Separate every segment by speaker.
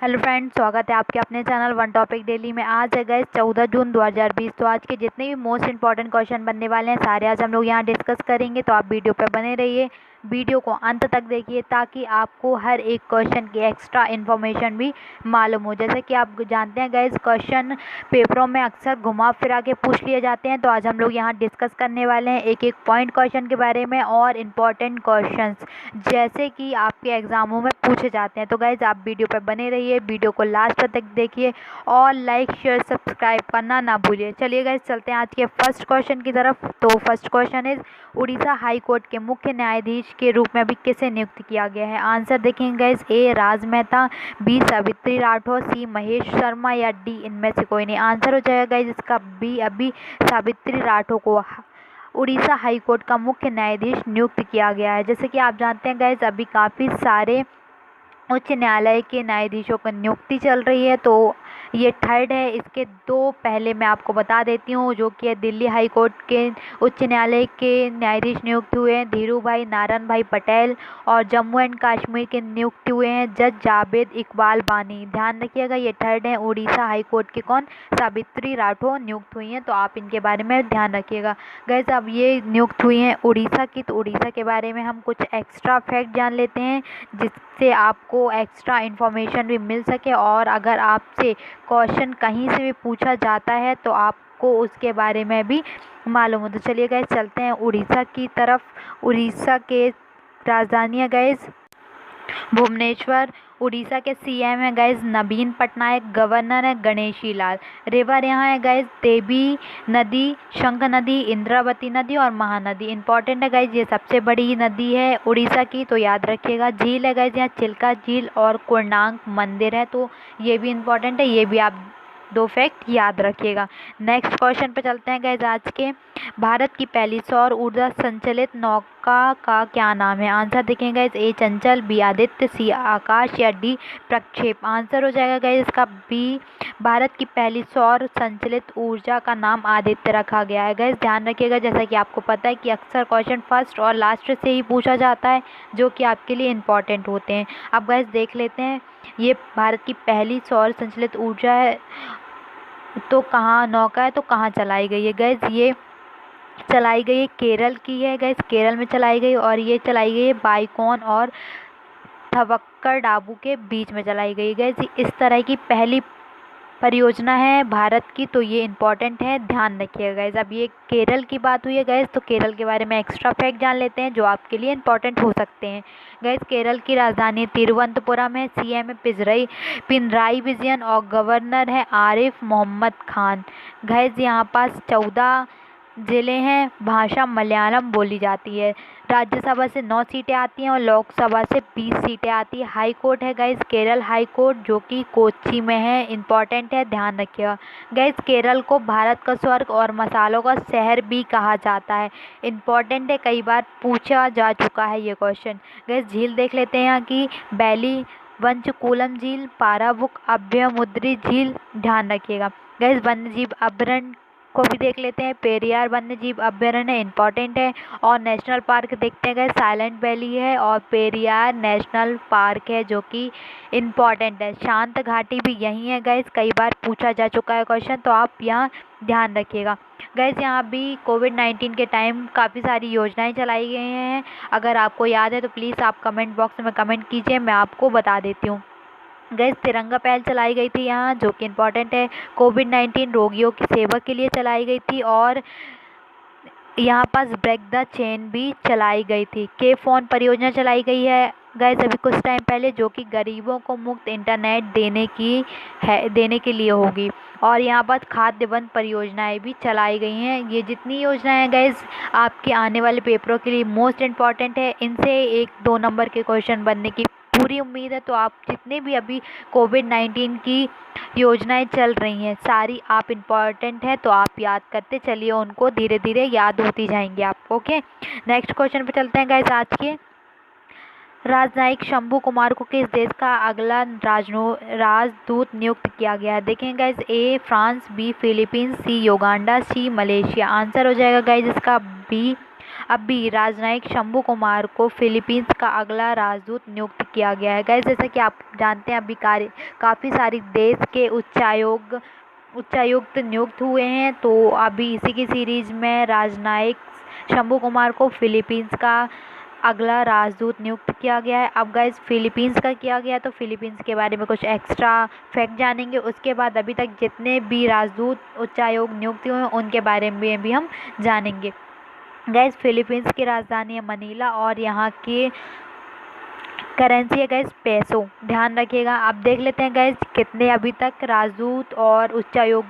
Speaker 1: Hello friends, स्वागत है आपके अपने चैनल वन टॉपिक डेली में। आज है गाइस 14 जून 2020। तो आज के जितने भी मोस्ट इंपॉर्टेंट क्वेश्चन बनने वाले हैं सारे आज हम लोग यहाँ डिस्कस करेंगे। तो आप वीडियो पे बने रहिए, वीडियो को अंत तक देखिए ताकि आपको हर एक क्वेश्चन की एक्स्ट्रा इन्फॉर्मेशन भी मालूम हो। जैसे कि आप जानते हैं गाइस, क्वेश्चन पेपरों में अक्सर घुमा फिरा के पूछ लिए जाते हैं। तो आज हम लोग यहाँ डिस्कस करने वाले हैं एक एक पॉइंट क्वेश्चन के बारे में और इम्पॉर्टेंट क्वेश्चंस जैसे कि आपके एग्जामों में पूछे जाते हैं। तो गाइज आप वीडियो पर बने रहिए, वीडियो को लास्ट तक देखिए और लाइक शेयर सब्सक्राइब करना ना भूलिए। चलिए गाइज चलते हैं आज के फर्स्ट क्वेश्चन की तरफ। तो first question is, Orissa high court के मुख्य न्यायाधीश के रूप में अभी किसे नियुक्त किया गया है? आंसर देखेंगे गाइज, ए राज मेहता, बी सावित्री राठौर, सी महेश शर्मा या डी इनमें से कोई नहीं। आंसर हो जाएगा गाइज इसका बी, अभी सावित्री राठौर को उड़ीसा हाई कोर्ट का मुख्य न्यायाधीश नियुक्त किया गया है। जैसे कि आप जानते हैं गाइज, अभी काफ़ी सारे उच्च न्यायालय के न्यायाधीशों की नियुक्ति चल रही है। तो ये थर्ड है। इसके दो पहले मैं आपको बता देती हूँ, जो कि दिल्ली हाई कोर्ट के उच्च न्यायालय के न्यायाधीश नियुक्त हुए हैं धीरू भाई नारायण भाई पटेल, और जम्मू एंड कश्मीर के नियुक्त हुए हैं जज जावेद इकबाल बानी। ध्यान रखिएगा, ये थर्ड है। उड़ीसा हाई कोर्ट के कौन? सावित्री राठौर नियुक्त हुई हैं। तो आप इनके बारे में ध्यान रखिएगा। गैस अब ये नियुक्त हुई हैं उड़ीसा की, तो उड़ीसा के बारे में हम कुछ एक्स्ट्रा फैक्ट जान लेते हैं जिससे आपको एक्स्ट्रा इन्फॉर्मेशन भी मिल सके। और अगर आपसे क्वेश्चन कहीं से भी पूछा जाता है तो आपको उसके बारे में भी मालूम हो। तो चलिए गाइस चलते हैं उड़ीसा की तरफ। उड़ीसा के राजधानी है गाइस भुवनेश्वर। उड़ीसा के सीएम है गाइज नवीन पटनायक। गवर्नर है गणेशी लाल। रिवर यहाँ है गाइज देवी नदी, शंख नदी, इंद्रावती नदी और महानदी। इंपॉर्टेंट है गाइज, ये सबसे बड़ी नदी है उड़ीसा की, तो याद रखिएगा। झील है गाइज यहाँ चिल्का झील और कोणार्क मंदिर है, तो ये भी इंपॉर्टेंट है। ये भी आप दो फैक्ट याद रखिएगा। नेक्स्ट क्वेश्चन पे चलते हैं गाइज आज के। भारत की पहली सौर ऊर्जा संचालित नौका का क्या नाम है? आंसर देखेंगे गाइज, ए चंचल, बी आदित्य, सी आकाश या डी प्रक्षेप। आंसर हो जाएगा गाइज इसका बी। भारत की पहली सौर संचालित ऊर्जा का नाम आदित्य रखा गया है। गाइज ध्यान रखिएगा, जैसा कि आपको पता है कि अक्सर क्वेश्चन फर्स्ट और लास्ट से ही पूछा जाता है, जो कि आपके लिए इम्पॉर्टेंट होते हैं। अब गाइज देख लेते हैं, ये भारत की पहली सौर संचालित ऊर्जा है तो कहाँ नौका है, तो कहाँ चलाई गई है? गैस ये चलाई गई है केरल की है। गैस केरल में चलाई गई, और ये चलाई गई है बाइकॉन और थवक्कर डाबू के बीच में चलाई गई। गैस इस तरह की पहली परियोजना है भारत की, तो ये इम्पॉर्टेंट है, ध्यान रखिएगा गैस। अब ये केरल की बात हुई है गैस, तो केरल के बारे में एक्स्ट्रा फैक्ट जान लेते हैं जो आपके लिए इम्पॉर्टेंट हो सकते हैं। गैस केरल की राजधानी तिरुवनंतपुरम है। सीएम है पिनराई विजयन और गवर्नर है आरिफ मोहम्मद खान। गैस यहाँ पास 14 ज़िले हैं। भाषा मलयालम बोली जाती है। राज्यसभा से 9 सीटें आती हैं और लोकसभा से 20 सीटें आती है। हाई कोर्ट है गाइज केरल हाई कोर्ट, जो कि कोच्चि में है। इंपॉर्टेंट है, ध्यान रखिएगा। गाइज केरल को भारत का स्वर्ग और मसालों का शहर भी कहा जाता है। इंपॉर्टेंट है, कई बार पूछा जा चुका है ये क्वेश्चन। गाइज झील देख लेते हैं यहाँ की, बैली वंचकूलम झील, पाराबुक अभ्यमुद्री झील, ध्यान रखिएगा। गाइज वन्यजीव अभ्यारण्य को भी देख लेते हैं। पेरियार वन्य जीव अभ्यारण्य इंपॉर्टेंट है। और नेशनल पार्क देखते हैं, साइलेंट वैली है और पेरियार नेशनल पार्क है, जो कि इम्पॉर्टेंट है। शांत घाटी भी यही है गाइस, कई बार पूछा जा चुका है क्वेश्चन, तो आप यहाँ ध्यान रखिएगा। गाइस यहाँ भी कोविड-19 के टाइम काफ़ी सारी योजनाएं चलाई गई हैं। अगर आपको याद है तो प्लीज़ आप कमेंट बॉक्स में कमेंट कीजिए, मैं आपको बता देती हूँ। गैस तिरंगा पहल चलाई गई थी यहाँ, जो कि इम्पॉर्टेंट है। कोविड-19 रोगियों की सेवा के लिए चलाई गई थी। और यहाँ पास ब्रेक द चेन भी चलाई गई थी। के फोन परियोजना चलाई गई है गैस अभी कुछ टाइम पहले, जो कि गरीबों को मुफ्त इंटरनेट देने के लिए होगी। और यहाँ पर खाद्य बंद परियोजनाएं भी चलाई गई हैं। ये जितनी योजनाएं हैं गैस आपके आने वाले पेपरों के लिए मोस्ट इम्पॉर्टेंट है। इनसे 1-2 नंबर के क्वेश्चन बनने की पूरी उम्मीद है। तो आप जितने भी अभी कोविड-19 की योजनाएं चल रही हैं सारी आप इम्पॉर्टेंट है, तो आप याद करते चलिए, उनको धीरे धीरे याद होती जाएंगी आपको। ओके, नेक्स्ट क्वेश्चन पे चलते हैं गाइस। आज के राजनयिक शंभू कुमार को किस देश का अगला राजदूत नियुक्त किया गया है? देखें guys, A France, B Philippines, C Uganda, C Malaysia. Answer हो जाएगा गाइस इसका बी, अभी राजनयिक शंभू कुमार को फिलीपींस का अगला राजदूत नियुक्त किया गया है। गाइस जैसा कि आप जानते हैं अभी काफ़ी सारी देश के उच्चायुक्त नियुक्त हुए हैं, तो अभी इसी की सीरीज में राजनयिक शंभू कुमार को फिलीपींस का अगला राजदूत नियुक्त किया गया है। अब गाइस फिलीपींस का किया गया तो फिलीपींस के बारे में कुछ एक्स्ट्रा फैक्ट जानेंगे, उसके बाद अभी तक जितने भी राजदूत उच्चायोग नियुक्त हुए हैं उनके बारे में भी हम जानेंगे। गाइस फिलीपींस की राजधानी है मनीला और यहाँ की करेंसी है गाइस पेसो, ध्यान रखिएगा। अब देख लेते हैं गाइस कितने अभी तक राजदूत और उच्चायोग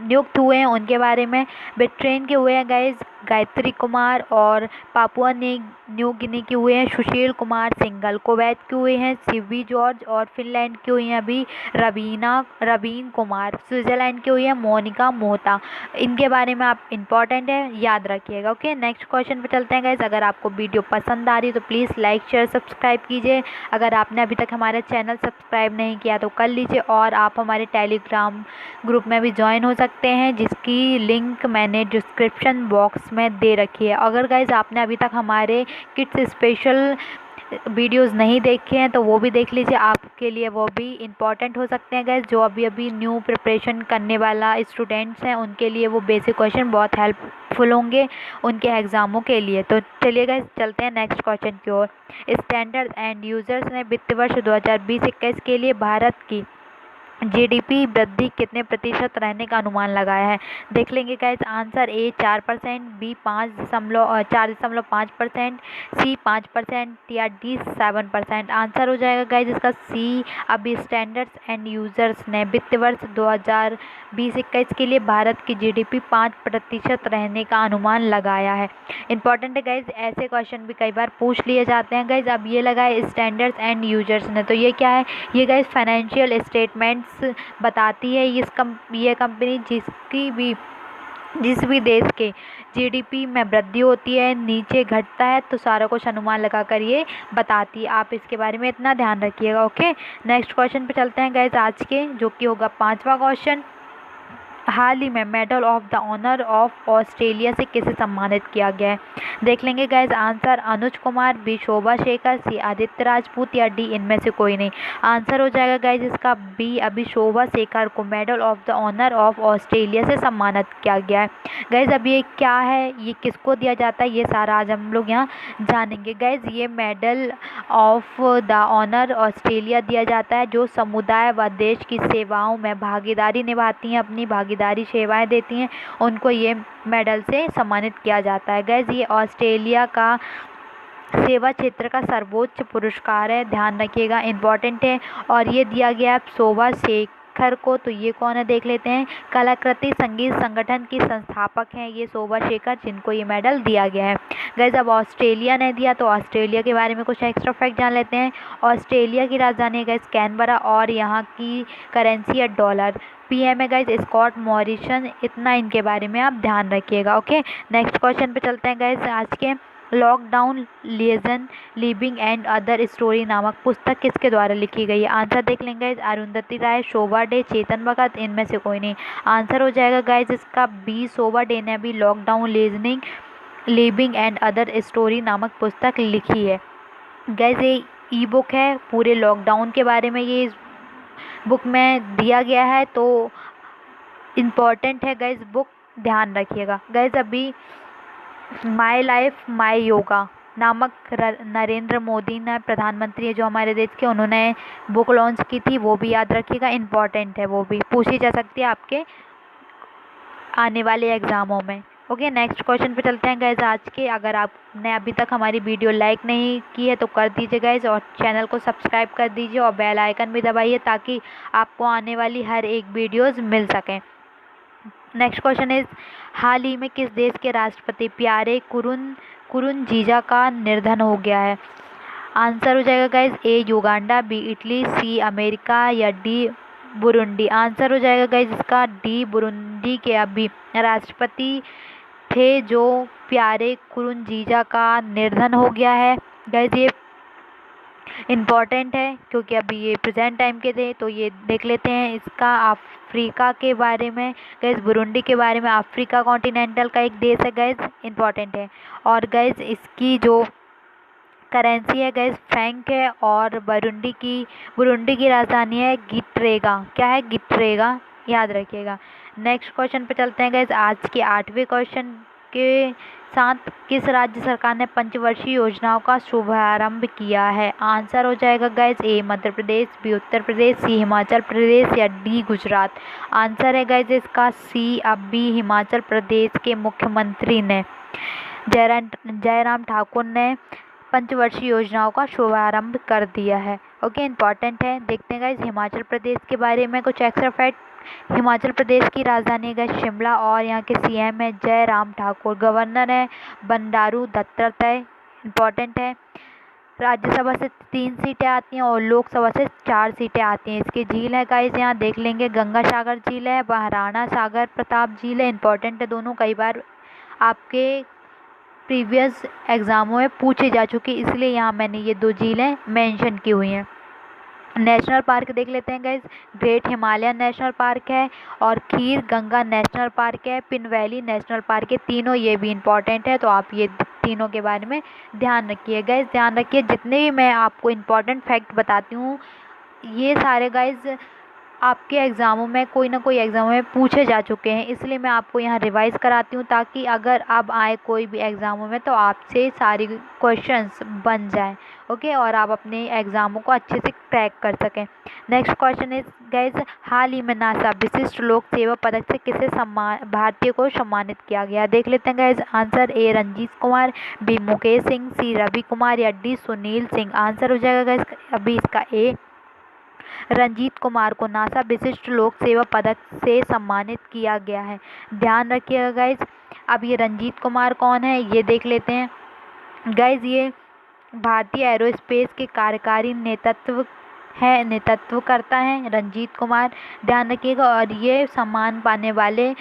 Speaker 1: नियुक्त हुए हैं उनके बारे में। ब्रिटेन के हुए हैं गाइस गायत्री कुमार और पापुआ न्यू गिनी के हुए हैं सुशील कुमार सिंघल, कुवैत के हुए हैं सिवी जॉर्ज और फिनलैंड के हुए हैं अभी रवीन कुमार, स्विट्जरलैंड के हुए हैं मोनिका मोहता। इनके बारे में आप इम्पॉर्टेंट है याद रखिएगा। ओके नेक्स्ट क्वेश्चन पे चलते हैं गाइस। अगर आपको वीडियो पसंद आ रही है तो प्लीज़ लाइक शेयर सब्सक्राइब कीजिए। अगर आपने अभी तक हमारे चैनल सब्सक्राइब नहीं किया तो कर लीजिए और आप हमारे टेलीग्राम ग्रुप में भी ज्वाइन हो सकते हैं जिसकी लिंक मैंने डिस्क्रिप्शन बॉक्स में दे रखी है। अगर गाइज आपने अभी तक हमारे किड्स स्पेशल वीडियोस नहीं देखे हैं तो वो भी देख लीजिए, आपके लिए वो भी इम्पॉर्टेंट हो सकते हैं गाइज। जो अभी अभी न्यू प्रिपरेशन करने वाला स्टूडेंट्स हैं उनके लिए वो बेसिक क्वेश्चन बहुत हेल्पफुल होंगे उनके एग्ज़ामों के लिए। तो चलिए गाइज चलते हैं नेक्स्ट क्वेश्चन की ओर। स्टैंडर्ड एंड यूजर्स ने वित्त वर्ष 2020-21 के लिए भारत की जीडीपी वृद्धि कितने प्रतिशत रहने का अनुमान लगाया है। देख लेंगे गाइज। आंसर ए 4%, बी 4.5%, सी 5% या डी 7%। आंसर हो जाएगा गाइज इसका सी। अभी स्टैंडर्ड्स एंड यूजर्स ने वित्त वर्ष 2020-21 के लिए भारत की जीडीपी 5% रहने का अनुमान लगाया है। इंपॉर्टेंट है गाइज, ऐसे क्वेश्चन भी कई बार पूछ लिए जाते हैं गाइज। अब ये लगा है स्टैंडर्ड्स एंड यूजर्स ने, तो ये क्या है, ये गाइज फाइनेंशियल स्टेटमेंट्स बताती है। ये कंपनी जिस भी देश के जीडीपी में वृद्धि होती है नीचे घटता है तो सारा कुछ अनुमान लगाकर ये बताती है। आप इसके बारे में इतना ध्यान रखिएगा। ओके नेक्स्ट क्वेश्चन पे चलते हैं गाइज आज के, जो कि होगा 5वां क्वेश्चन। हाल ही में medal of the honour of Australia से किसे सम्मानित किया गया है। देख लेंगे guys. Answer Anuj Kumar, B Shobha Shekhar, C Aditya Rajput या डी इनमें से कोई नहीं। आंसर हो जाएगा गाइज इसका बी। अभी शोभा शेखर को medal of the honour of Australia से सम्मानित किया गया है। गाइज अब ये क्या है, ये किसको दिया जाता है, ये सारा आज हम लोग यहाँ जानेंगे। गाइज ये medal of the honour Australia दिया जाता है जो समुदाय व देश की सेवाओं में भागीदारी निभाती हैं, अपनी भागीदारी सेवाएं देती हैं, उनको ये मेडल से सम्मानित किया जाता है। गाइज ये ऑस्ट्रेलिया का सेवा क्षेत्र का सर्वोच्च पुरस्कार है, ध्यान रखिएगा, इम्पॉर्टेंट है। और ये दिया गया है शोभा शेखर को। तो ये कौन है देख लेते हैं। कलाकृति संगीत संगठन की संस्थापक हैं ये शोभा शेखर, जिनको ये मेडल दिया गया है। गाइज अब ऑस्ट्रेलिया ने दिया तो ऑस्ट्रेलिया के बारे में कुछ एक्स्ट्रा फैक्ट जान लेते हैं। ऑस्ट्रेलिया की राजधानी है गाइज कैनबरा और यहाँ की करेंसी है डॉलर। पीएम है गाइज स्कॉट मॉरिसन। इतना इनके बारे में आप ध्यान रखिएगा। ओके नेक्स्ट क्वेश्चन पे चलते हैं गाइज आज के। Lockdown legion living and other story नामक पुस्तक किसके द्वारा लिखी गई है। आंसर देख लेंगे गाइज। अरुंधति राय, शोभा डे, चेतन भगत, इनमें से कोई नहीं। आंसर हो जाएगा गाइज इसका बी। शोभा डे ने अभी लॉकडाउन लीजनिंग लिविंग एंड अदर स्टोरी नामक पुस्तक लिखी है। गाइज ये ई बुक है पूरे लॉकडाउन के बारे में, ये बुक में दिया गया है, तो इम्पॉर्टेंट है गाइज बुक, ध्यान रखिएगा। गाइज अभी माई लाइफ माई योगा नामक नरेंद्र मोदी ने प्रधानमंत्री है जो हमारे देश के, उन्होंने बुक लॉन्च की थी, वो भी याद रखिएगा, इम्पॉर्टेंट है, वो भी पूछी जा सकती है आपके आने वाले एग्ज़ामों में। ओके नेक्स्ट क्वेश्चन पे चलते हैं गाइज आज के। अगर आपने अभी तक हमारी वीडियो लाइक नहीं की है तो कर दीजिए गाइज और चैनल को सब्सक्राइब कर दीजिए और बेल आइकन भी दबाइए ताकि आपको आने वाली हर एक वीडियोज़ मिल सकें। नेक्स्ट क्वेश्चन इज हाल ही में किस देश के राष्ट्रपति प्यारे कुरुनजीजा का निधन हो गया है। आंसर हो जाएगा guys A Uganda, B Italy, C America या डी बुरुंडी। आंसर हो जाएगा गाइज इसका डी। बुरुंडी के अभी राष्ट्रपति थे जो प्यारे कुरुनजीजा का निधन हो गया है। गाइज ये इम्पॉर्टेंट है क्योंकि अभी ये प्रेजेंट टाइम के थे, तो ये देख लेते हैं। इसका अफ्रीका के बारे में गैस, बुरुंडी के बारे में, अफ्रीका कॉन्टिनेंटल का एक देश है गैस, इम्पॉर्टेंट है। और गैस इसकी जो करेंसी है गैस फ्रैंक है, और बुरुंडी की राजधानी है गिट्रेगा। क्या है? गिट्रेगा, याद रखिएगा। नेक्स्ट क्वेश्चन पे चलते हैं गैस। आज के 8वें क्वेश्चन के साथ, किस राज्य सरकार ने पंचवर्षीय योजनाओं का शुभारंभ किया है? आंसर हो जाएगा गैस ए मध्य प्रदेश, बी उत्तर प्रदेश, सी हिमाचल प्रदेश या डी गुजरात। आंसर है गैस इसका सी, अब बी हिमाचल प्रदेश के मुख्यमंत्री ने जयराम ठाकुर ने पंचवर्षीय योजनाओं का शुभारंभ कर दिया है। ओके, इम्पॉर्टेंट है। देखते हैं गाइस हिमाचल प्रदेश के बारे में कुछ एक्स्ट्रा फैक्ट। हिमाचल प्रदेश की राजधानी है शिमला, और यहाँ के सीएम है जयराम ठाकुर। गवर्नर है बंडारू दत्तात्रेय, इम्पॉर्टेंट है। राज्यसभा से 3 सीटें आती हैं और लोकसभा से 4 सीटें आती हैं। इसकी झील है गाइस, यहाँ देख लेंगे, गंगा सागर झील है, महाराणा सागर प्रताप झील है, इम्पॉर्टेंट है दोनों, कई बार आपके प्रीवियस एग्ज़ामों में पूछी जा चुकी, इसलिए यहाँ मैंने ये 2 झीलें मेंशन की हुई हैं। नेशनल पार्क देख लेते हैं guys. Great Himalayan national park है, और खीर गंगा नेशनल पार्क है, पिन वैली नेशनल पार्क है। तीनों ये भी इम्पॉर्टेंट है, तो आप ये तीनों के बारे में ध्यान रखिए गाइज। ध्यान रखिए, जितने भी मैं आपको इम्पॉर्टेंट फैक्ट बताती हूँ, ये सारे गाइज आपके एग्ज़ामों में, कोई ना कोई एग्ज़ामों में पूछे जा चुके हैं, इसलिए मैं आपको यहाँ रिवाइज़ कराती हूँ, ताकि अगर अब आए कोई भी एग्ज़ामों में तो आपसे सारी क्वेश्चंस बन जाएं। ओके, और आप अपने एग्ज़ामों को अच्छे से क्रैक कर सकें। नेक्स्ट क्वेश्चन इज गाइज, हाल ही में नासा विशिष्ट लोक सेवा पदक से किसे भारतीय को सम्मानित किया गया? देख लेते हैं guys. Answer A Ranjit Kumar, B Mukesh Singh, C Ravi Kumar या डी सुनील सिंह। आंसर हो जाएगा गाइज अभी इसका ए, रंजीत कुमार को नासा विशिष्ट लोक सेवा पदक से सम्मानित किया गया है। ध्यान रखिएगा गाइज। अब ये रंजीत कुमार कौन है, ये देख लेते हैं गाइज। ये भारतीय एरोस्पेस के कार्यकारी नेतृत्व करता है रंजीत कुमार, ध्यान रखिएगा। और ये सम्मान पाने वाले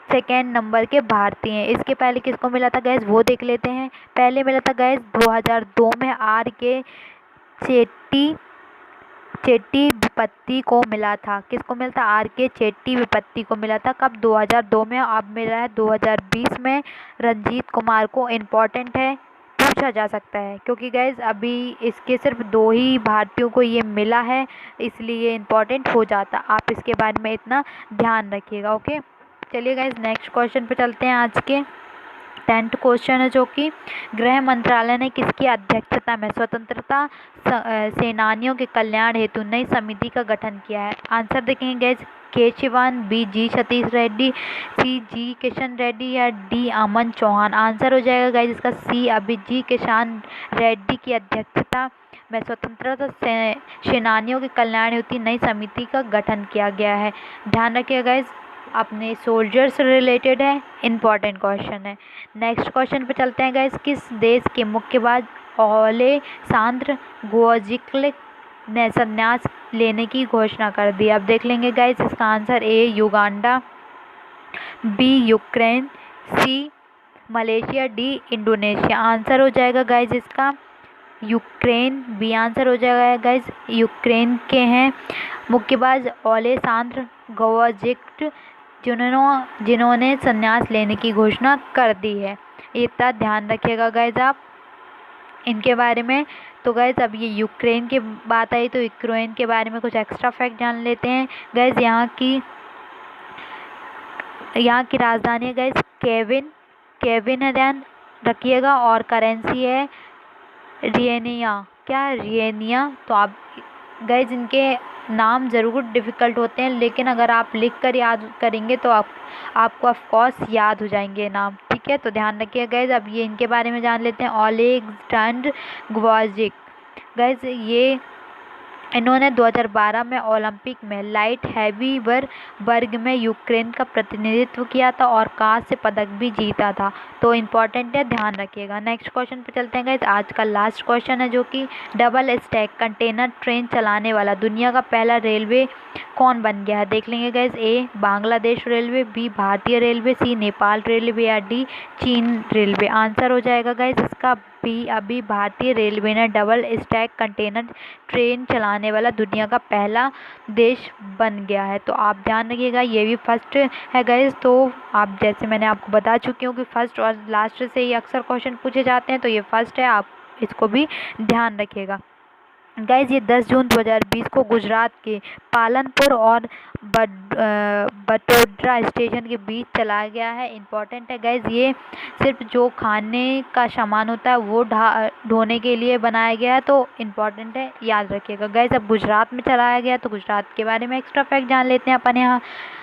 Speaker 1: सेकेंड नंबर के भारतीय हैं। इसके पहले किसको मिला था गैस, वो देख लेते हैं। पहले मिला था गैस 2002 में आर के चेट्टी विपत्ति को मिला था। किसको मिला था? आर के चेट्टी विपत्ति को मिला था। कब? 2002 में। अब मिला है 2020 में रंजीत कुमार को। इम्पॉर्टेंट है, पूछा जा सकता है, क्योंकि गैस अभी इसके सिर्फ 2 ही भारतीयों को ये मिला है, इसलिए इम्पॉर्टेंट हो जाता। आप इसके बारे में इतना ध्यान रखिएगा। ओके, चलिए गैस नेक्स्ट क्वेश्चन पे चलते हैं। आज के 10th क्वेश्चन है, जो कि गृह मंत्रालय ने किसकी अध्यक्षता में स्वतंत्रता सेनानियों के कल्याण हेतु नई समिति का गठन किया है? आंसर देखेंगे गैस, के शिवान, बी जी सतीश रेड्डी, सी जी किशन रेड्डी या डी अमन चौहान। आंसर हो जाएगा गाइज इसका सी, अभी जी किशन रेड्डी की अध्यक्षता में स्वतंत्रता सेनानियों के कल्याण हेतु नई समिति का गठन किया गया है। ध्यान रखिएगा गाइज, अपने सोल्जर से रिलेटेड है, इम्पॉर्टेंट क्वेश्चन है। नेक्स्ट क्वेश्चन पे चलते हैं गाइज। किस देश के मुक्केबाज ओलेसांद्र ग्वोजिक्लिक ने संन्यास लेने की घोषणा कर दी? अब देख लेंगे गाइज। इसका answer A Uganda, B Ukraine, C Malaysia, D Indonesia. Answer हो जाएगा गाइज इसका यूक्रेन, बी आंसर हो जाएगा गाइज। यूक्रेन के हैं मुक्केबाज ओलेसांद्र ग्वोजिक्लिक, जिन्होंने संन्यास लेने की घोषणा कर दी है। इतना ध्यान रखिएगा गाइज आप इनके बारे में। तो गाइज अब ये यूक्रेन की बात आई, तो यूक्रेन के बारे में कुछ एक्स्ट्रा फैक्ट जान लेते हैं गाइज। यहाँ की राजधानी है गाइज केविन है, ध्यान रखिएगा। और करेंसी है रियनिया। क्या? रियनिया। तो आप गाइज इनके नाम ज़रूर डिफ़िकल्ट होते हैं, लेकिन अगर आप लिख कर याद करेंगे तो आपको ऑफ कोर्स याद हो जाएंगे नाम, ठीक है। तो ध्यान रखिए गाइज। अब ये इनके बारे में जान लेते हैं। ओलेक्जेंडर ग्वोजिक गाइज, इन्होंने 2012 में ओलंपिक में लाइट हैवी वर्ग में यूक्रेन का प्रतिनिधित्व किया था और कांस्य पदक भी जीता था। तो इम्पॉर्टेंट है, ध्यान रखिएगा। नेक्स्ट क्वेश्चन पे चलते हैं गाइज। आज का लास्ट क्वेश्चन है, जो कि डबल स्टैक कंटेनर ट्रेन चलाने वाला दुनिया का पहला रेलवे कौन बन गया है? देख लेंगे गाइज। ए बांग्लादेश रेलवे, बी भारतीय रेलवे, सी नेपाल रेलवे या डी चीन रेलवे। आंसर हो जाएगा गाइज इसका भी अभी भारतीय रेलवे ने डबल स्टैक कंटेनर ट्रेन चलाने वाला दुनिया का पहला देश बन गया है। तो आप ध्यान रखिएगा, ये भी फर्स्ट है गाइस। तो आप जैसे मैंने आपको बता चुकी हूँ कि फर्स्ट और लास्ट से ही अक्सर क्वेश्चन पूछे जाते हैं, तो ये फर्स्ट है, आप इसको भी ध्यान रखिएगा। गाइज ये 10 जून 2020 को गुजरात के पालनपुर और बटोद्रा स्टेशन के बीच चलाया गया है। इम्पॉर्टेंट है गाइज, ये सिर्फ जो खाने का सामान होता है वो ढोने के लिए बनाया गया है, तो इम्पॉर्टेंट है, याद रखिएगा। गाइज अब गुजरात में चलाया गया, तो गुजरात के बारे में एक्स्ट्रा फैक्ट जान लेते हैं अपन। यहाँ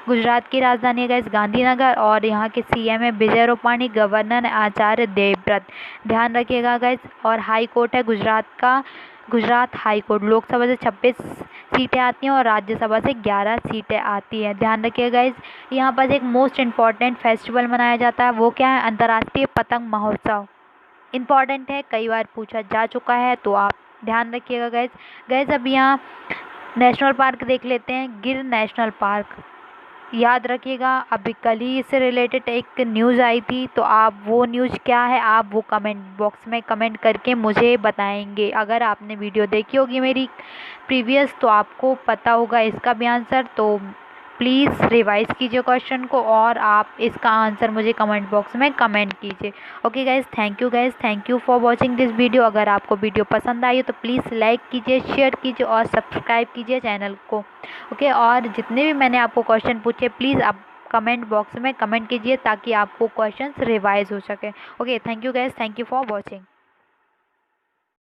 Speaker 1: गुजरात की राजधानी है गाइज गांधीनगर, और यहाँ के सीएम है विजय रूपाणी, गवर्नर है आचार्य देवव्रत, ध्यान रखिएगा गाइज। और हाई कोर्ट है गुजरात का गुजरात हाई कोर्ट। लोकसभा से 26 सीटें आती हैं और राज्यसभा से 11 सीटें आती हैं, ध्यान रखिएगा गाइज। यहाँ पर एक मोस्ट इम्पॉर्टेंट फेस्टिवल मनाया जाता है, वो क्या है, अंतर्राष्ट्रीय पतंग महोत्सव। इम्पॉर्टेंट है, कई बार पूछा जा चुका है, तो आप ध्यान रखिएगा गाइज। गाइज अब यहाँ नेशनल पार्क देख लेते हैं, गिर नेशनल पार्क, याद रखिएगा। अभी कल ही इससे रिलेटेड एक न्यूज़ आई थी, तो आप वो न्यूज़ क्या है आप वो कमेंट बॉक्स में कमेंट करके मुझे बताएंगे। अगर आपने वीडियो देखी होगी मेरी प्रीवियस, तो आपको पता होगा इसका भी आंसर, तो प्लीज़ रिवाइज़ कीजिए क्वेश्चन को और आप इसका आंसर मुझे कमेंट बॉक्स में कमेंट कीजिए। Okay guys, thank you guys, thank you for watching this video. अगर आपको वीडियो पसंद आई हो तो प्लीज़ लाइक कीजिए, शेयर कीजिए और सब्सक्राइब कीजिए चैनल को। ओके, और जितने भी मैंने आपको क्वेश्चन पूछे प्लीज़ आप कमेंट बॉक्स में कमेंट कीजिए ताकि आपको क्वेश्चंस रिवाइज हो सके। Okay, thank you guys, thank you for watching.